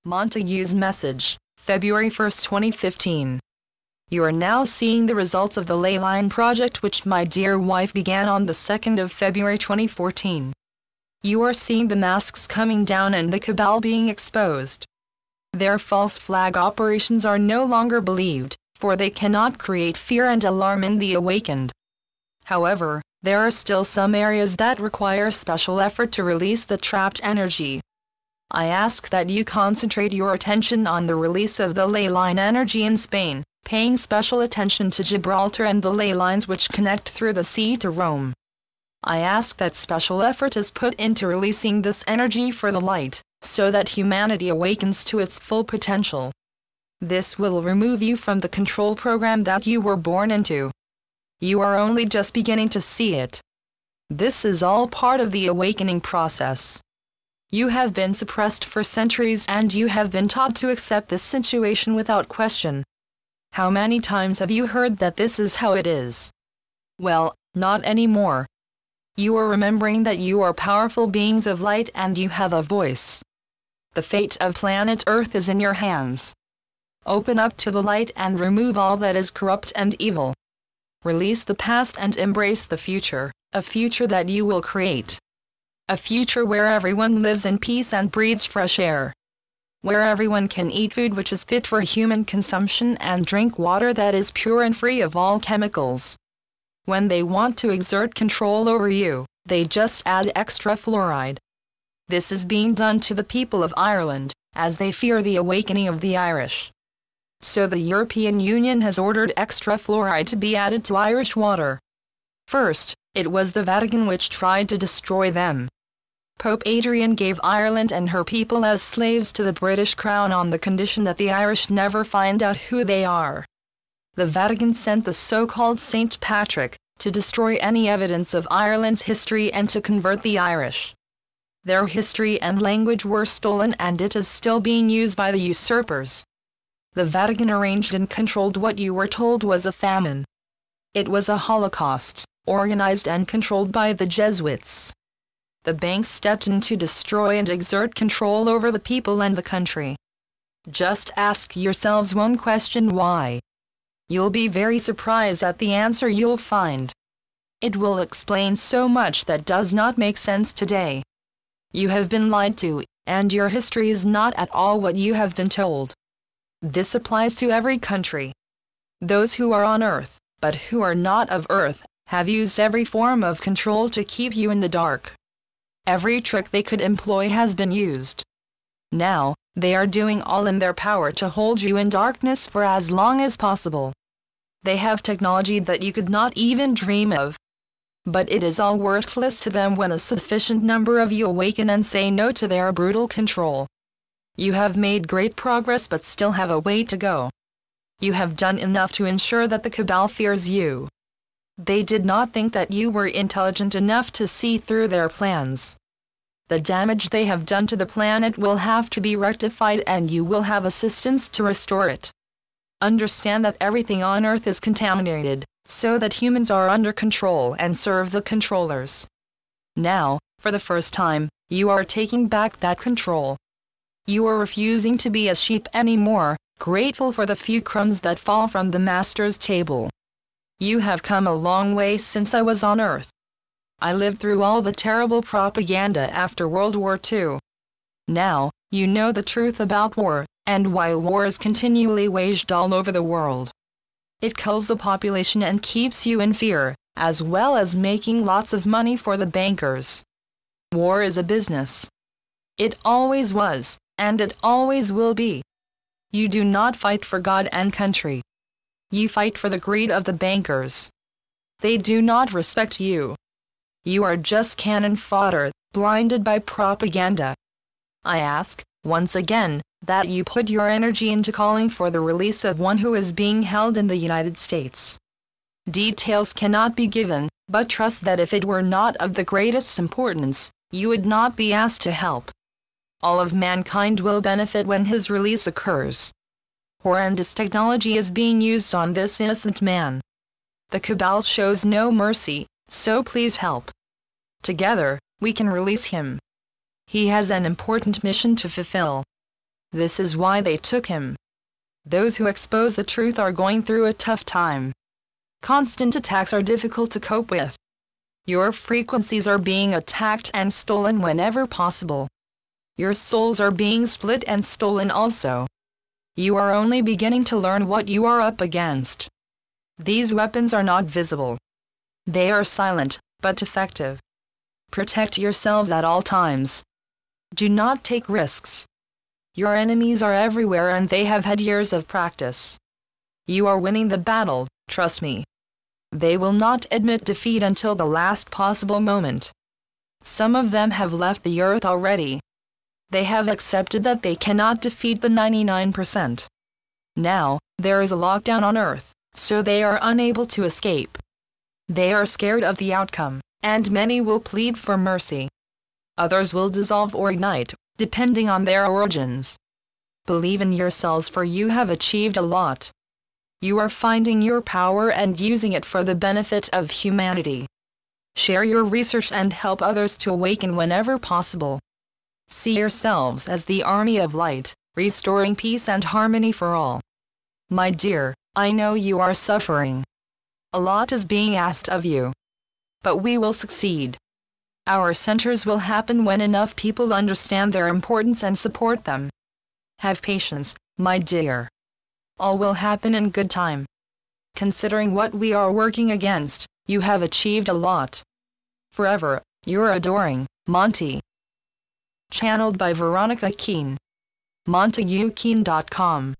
Montague's message, February 1, 2015. You are now seeing the results of the ley line project which my dear wife began on the 2nd of February 2014. You are seeing the masks coming down and the cabal being exposed. Their false flag operations are no longer believed, for they cannot create fear and alarm in the awakened. However, there are still some areas that require special effort to release the trapped energy. I ask that you concentrate your attention on the release of the ley line energy in Spain, paying special attention to Gibraltar and the ley lines which connect through the sea to Rome. I ask that special effort is put into releasing this energy for the light, so that humanity awakens to its full potential. This will remove you from the control program that you were born into. You are only just beginning to see it. This is all part of the awakening process. You have been suppressed for centuries and you have been taught to accept this situation without question. How many times have you heard that this is how it is? Well, not anymore. You are remembering that you are powerful beings of light and you have a voice. The fate of planet Earth is in your hands. Open up to the light and remove all that is corrupt and evil. Release the past and embrace the future, a future that you will create. A future where everyone lives in peace and breathes fresh air. Where everyone can eat food which is fit for human consumption and drink water that is pure and free of all chemicals. When they want to exert control over you, they just add extra fluoride. This is being done to the people of Ireland, as they fear the awakening of the Irish. So the European Union has ordered extra fluoride to be added to Irish water. First, it was the Vatican which tried to destroy them. Pope Adrian gave Ireland and her people as slaves to the British Crown on the condition that the Irish never find out who they are. The Vatican sent the so-called Saint Patrick to destroy any evidence of Ireland's history and to convert the Irish. Their history and language were stolen and it is still being used by the usurpers. The Vatican arranged and controlled what you were told was a famine. It was a Holocaust, organized and controlled by the Jesuits. The banks stepped in to destroy and exert control over the people and the country. Just ask yourselves one question: why? You'll be very surprised at the answer you'll find. It will explain so much that does not make sense today. You have been lied to, and your history is not at all what you have been told. This applies to every country. Those who are on Earth, but who are not of Earth, have used every form of control to keep you in the dark. Every trick they could employ has been used. Now, they are doing all in their power to hold you in darkness for as long as possible. They have technology that you could not even dream of. But it is all worthless to them when a sufficient number of you awaken and say no to their brutal control. You have made great progress but still have a way to go. You have done enough to ensure that the cabal fears you. They did not think that you were intelligent enough to see through their plans. The damage they have done to the planet will have to be rectified and you will have assistance to restore it. Understand that everything on Earth is contaminated, so that humans are under control and serve the controllers. Now, for the first time, you are taking back that control. You are refusing to be a sheep anymore, grateful for the few crumbs that fall from the Master's table. You have come a long way since I was on Earth. I lived through all the terrible propaganda after World War II. Now, you know the truth about war, and why war is continually waged all over the world. It kills the population and keeps you in fear, as well as making lots of money for the bankers. War is a business. It always was, and it always will be. You do not fight for God and country. You fight for the greed of the bankers. They do not respect you. You are just cannon fodder, blinded by propaganda. I ask, once again, that you put your energy into calling for the release of one who is being held in the United States. Details cannot be given, but trust that if it were not of the greatest importance, you would not be asked to help. All of mankind will benefit when his release occurs. Horrendous technology is being used on this innocent man. The cabal shows no mercy, so please help. Together, we can release him. He has an important mission to fulfill. This is why they took him. Those who expose the truth are going through a tough time. Constant attacks are difficult to cope with. Your frequencies are being attacked and stolen whenever possible. Your souls are being split and stolen also. You are only beginning to learn what you are up against. These weapons are not visible. They are silent, but effective. Protect yourselves at all times. Do not take risks. Your enemies are everywhere and they have had years of practice. You are winning the battle, trust me. They will not admit defeat until the last possible moment. Some of them have left the earth already. They have accepted that they cannot defeat the 99%. Now, there is a lockdown on earth, so they are unable to escape. They are scared of the outcome, and many will plead for mercy. Others will dissolve or ignite, depending on their origins. Believe in yourselves, for you have achieved a lot. You are finding your power and using it for the benefit of humanity. Share your research and help others to awaken whenever possible. See yourselves as the army of light, restoring peace and harmony for all. My dear, I know you are suffering. A lot is being asked of you. But we will succeed. Our centers will happen when enough people understand their importance and support them. Have patience, my dear. All will happen in good time. Considering what we are working against, you have achieved a lot. Forever, your adoring, Monty. Channeled by Veronica Keane. MontagueKeane.com